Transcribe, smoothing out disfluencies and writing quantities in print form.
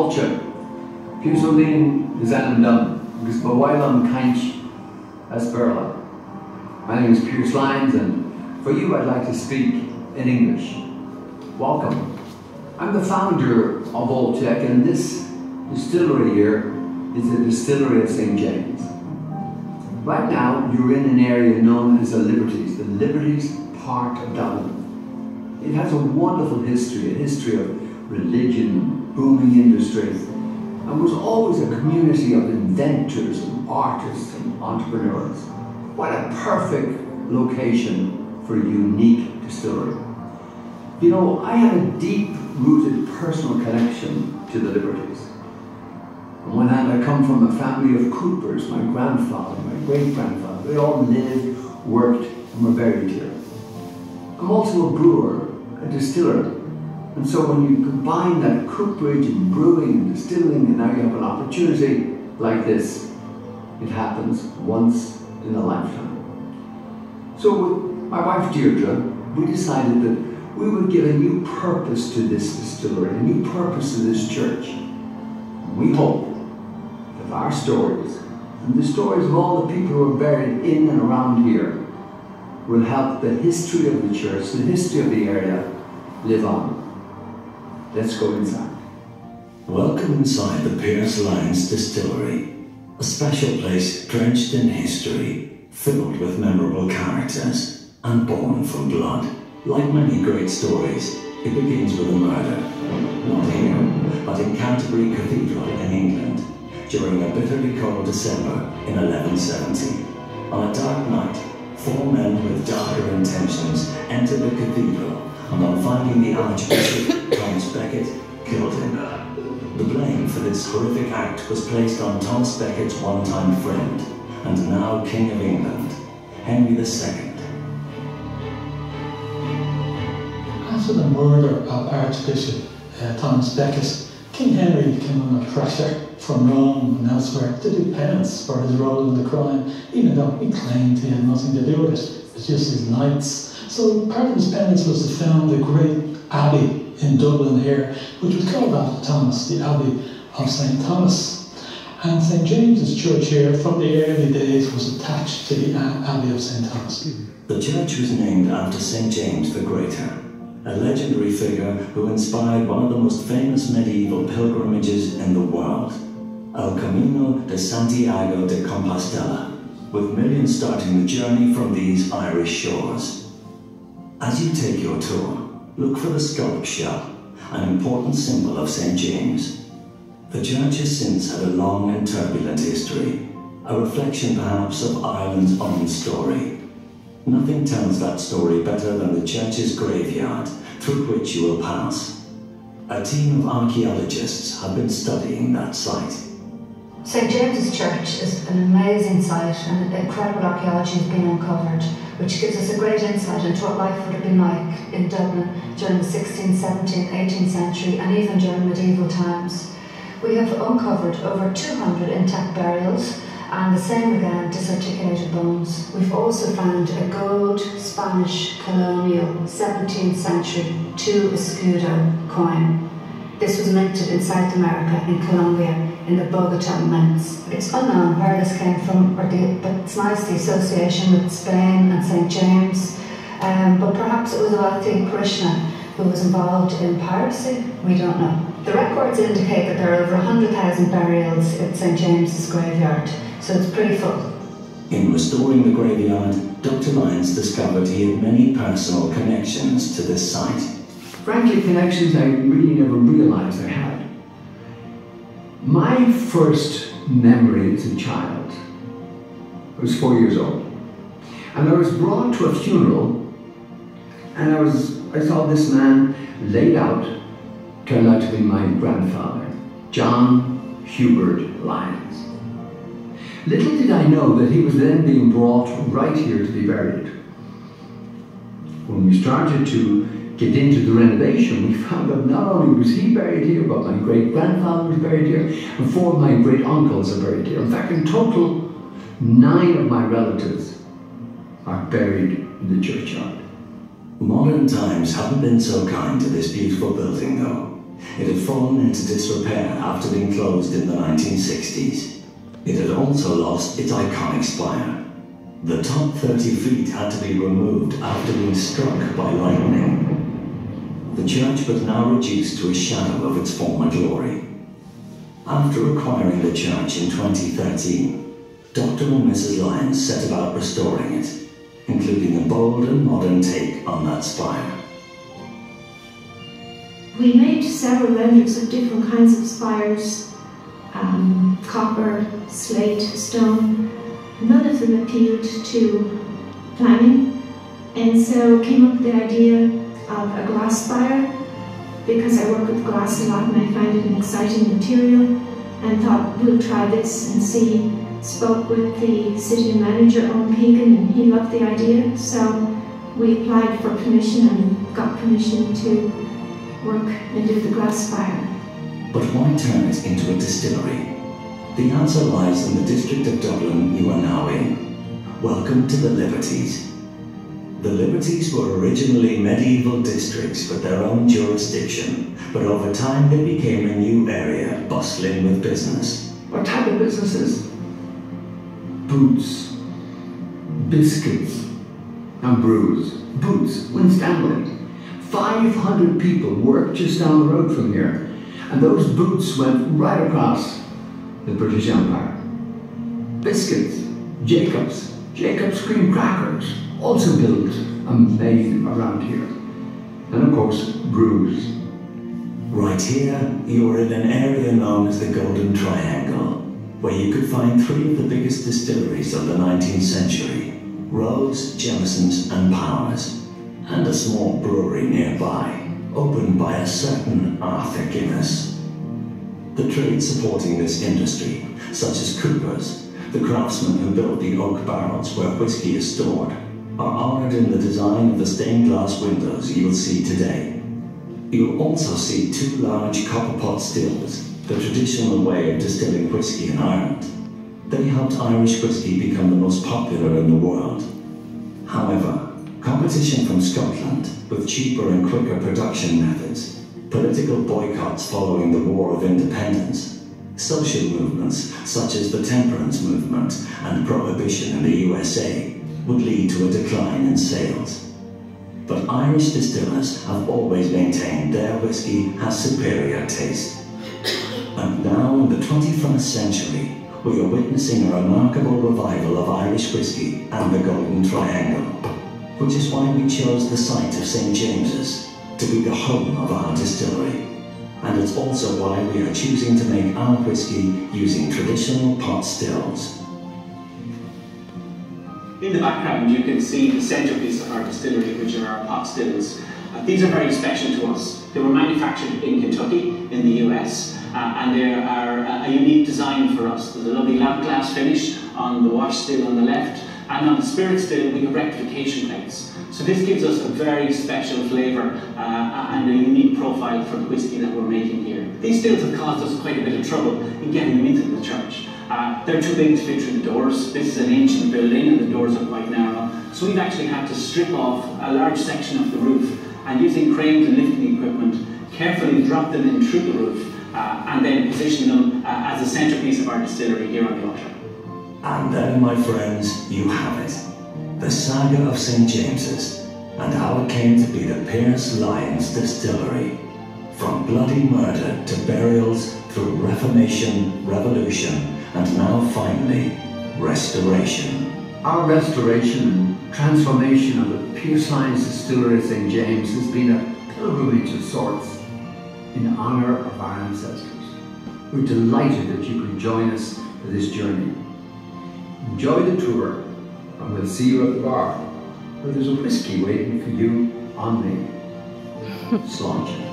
fáilte. Piús ó líon is an dom, agus ba bhhail an caint as Berla. My name is Pearse Lyons, and for you I'd like to speak in English. Welcome. I'm the founder of Dublin8, and this distillery here is the Distillery of St. James. Right now, you're in an area known as the Liberties part of Dublin. It has a wonderful history, a history of religion, booming industry, and was always a community of inventors and artists and entrepreneurs. What a perfect location for a unique distillery. You know, I have a deep-rooted personal connection to the Liberties. On one hand, I come from a family of coopers. My grandfather, my great-grandfather, they all lived, worked, and were buried here. I'm also a brewer, a distiller. And so when you combine that cooperage and brewing and distilling, and now you have an opportunity like this, it happens once in a lifetime. So with my wife Deirdre, we decided that we would give a new purpose to this distillery, a new purpose to this church. And we hope that our stories, and the stories of all the people who are buried in and around here, will help the history of the church, the history of the area, live on. Let's go inside. Welcome inside the Pearse Lyons Distillery, a special place drenched in history, filled with memorable characters, and born from blood. Like many great stories, it begins with a murder. Not here, but in Canterbury Cathedral in England, during a bitterly cold December in 1170. On a dark night, 4 men with darker intentions entered the cathedral, and on finding the Archbishop, Thomas Becket, killed him. The blame for this horrific act was placed on Thomas Becket's one-time friend, and now King of England, Henry II. After the murder of Archbishop Thomas Becket, King Henry came under pressure from Rome and elsewhere to do penance for his role in the crime, even though he claimed he had nothing to do with it. It was just his knights. So part of his penance was to found the great abbey in Dublin here, which was called after Thomas, the Abbey of St. Thomas. And St. James's Church here, from the early days, was attached to the Abbey of St. Thomas. The church was named after St. James the Greater, a legendary figure who inspired one of the most famous medieval pilgrimages in the world, El Camino de Santiago de Compostela, with millions starting the journey from these Irish shores. As you take your tour, look for the scallop shell, an important symbol of St. James. The church has since had a long and turbulent history, a reflection perhaps of Ireland's own story. Nothing tells that story better than the church's graveyard, through which you will pass. A team of archaeologists have been studying that site. St. James's Church is an amazing site, and incredible archaeology has been uncovered, which gives us a great insight into what life would have been like in Dublin during the 16th, 17th, 18th century, and even during medieval times. We have uncovered over 200 intact burials, and the same again, disarticulated bones. We've also found a gold Spanish colonial 17th century 2 escudo coin. This was minted in South America, in Colombia, in the Bogota mints. It's unknown where this came from, but it's nice the association with Spain and St. James. But perhaps it was a wealthy parishioner who was involved in piracy. We don't know. The records indicate that there are over 100,000 burials at St. James's graveyard, so it's pretty full. In restoring the graveyard, Dr. Lyons discovered he had many personal connections to this site. Frankly, connections I really never realized I had. My first memory as a child, I was 4 years old, and I was brought to a funeral, and I saw this man laid out, turned out to be my grandfather, John Hubert Lyons. Little did I know that he was then being brought right here to be buried. When we started to get into the renovation, we found that not only was he buried here, but my great-grandfather was buried here, and 4 of my great-uncles are buried here. In fact, in total, 9 of my relatives are buried in the churchyard. Modern times haven't been so kind to this beautiful building, though. it had fallen into disrepair after being closed in the 1960s. It had also lost its iconic spire. The top 30 feet had to be removed after being struck by lightning. The church was now reduced to a shadow of its former glory. After acquiring the church in 2013, Dr. and Mrs. Lyons set about restoring it, including a bold and modern take on that spire. We made several renders of different kinds of spires, copper, slate, stone. None of them appealed to planning, and so came up with the idea of a glass spire, because I work with glass a lot and I find it an exciting material, and thought we'll try this and see. Spoke with the city manager, Owen Keegan, and he loved the idea, so we applied for permission and got permission to work and do the glass spire. But why turn it into a distillery? The answer lies in the district of Dublin you are now in. Welcome to the Liberties. The Liberties were originally medieval districts with their own jurisdiction, but over time they became a new area bustling with business. What type of businesses? Boots, biscuits, and brews. Boots, Winstanley. 500 people worked just down the road from here, and those boots went right across the British Empire. Biscuits, Jacob's cream crackers, also built and made around here. And of course, brews. Right here, you are in an area known as the Golden Triangle, where you could find three of the biggest distilleries of the 19th century, Rose, Jameson's and Powers, and a small brewery nearby, opened by a certain Arthur Guinness. The trades supporting this industry, such as coopers, the craftsmen who built the oak barrels where whiskey is stored, are honoured in the design of the stained glass windows you'll see today. You'll also see two large copper pot stills, the traditional way of distilling whiskey in Ireland. They helped Irish whiskey become the most popular in the world. However, competition from Scotland, with cheaper and quicker production methods, political boycotts following the War of Independence, social movements such as the temperance movement and prohibition in the USA would lead to a decline in sales. But Irish distillers have always maintained their whiskey has superior taste. And now in the 21st century, we are witnessing a remarkable revival of Irish whiskey and the Golden Triangle, which is why we chose the site of St. James's to be the home of our distillery. And it's also why we are choosing to make our whiskey using traditional pot stills. In the background you can see the centrepiece of our distillery, which are our pot stills. These are very special to us. They were manufactured in Kentucky, in the US, and they are a unique design for us. There's a lovely lamp glass finish on the wash still on the left, and on the spirit still we have rectification plates. So this gives us a very special flavour and a unique profile for the whiskey that we're making here. These stills have caused us quite a bit of trouble in getting them into the church. They're too big to fit through the doors. This is an ancient building and the doors are quite narrow. So we've actually had to strip off a large section of the roof and using cranes and lifting equipment, carefully drop them in through the roof and then position them as a centrepiece of our distillery here on the altar. And then, my friends, you have it. The saga of St. James's and how it came to be the Pearse Lyons Distillery. From bloody murder to burials through Reformation, Revolution, and now finally, restoration. Our restoration and transformation of the Pearse Lyons Distillery at St. James has been a pilgrimage of sorts in honour of our ancestors. We're delighted that you could join us for this journey. Enjoy the tour, and we'll see you at the bar, where there's a whiskey waiting for you on the sláinte.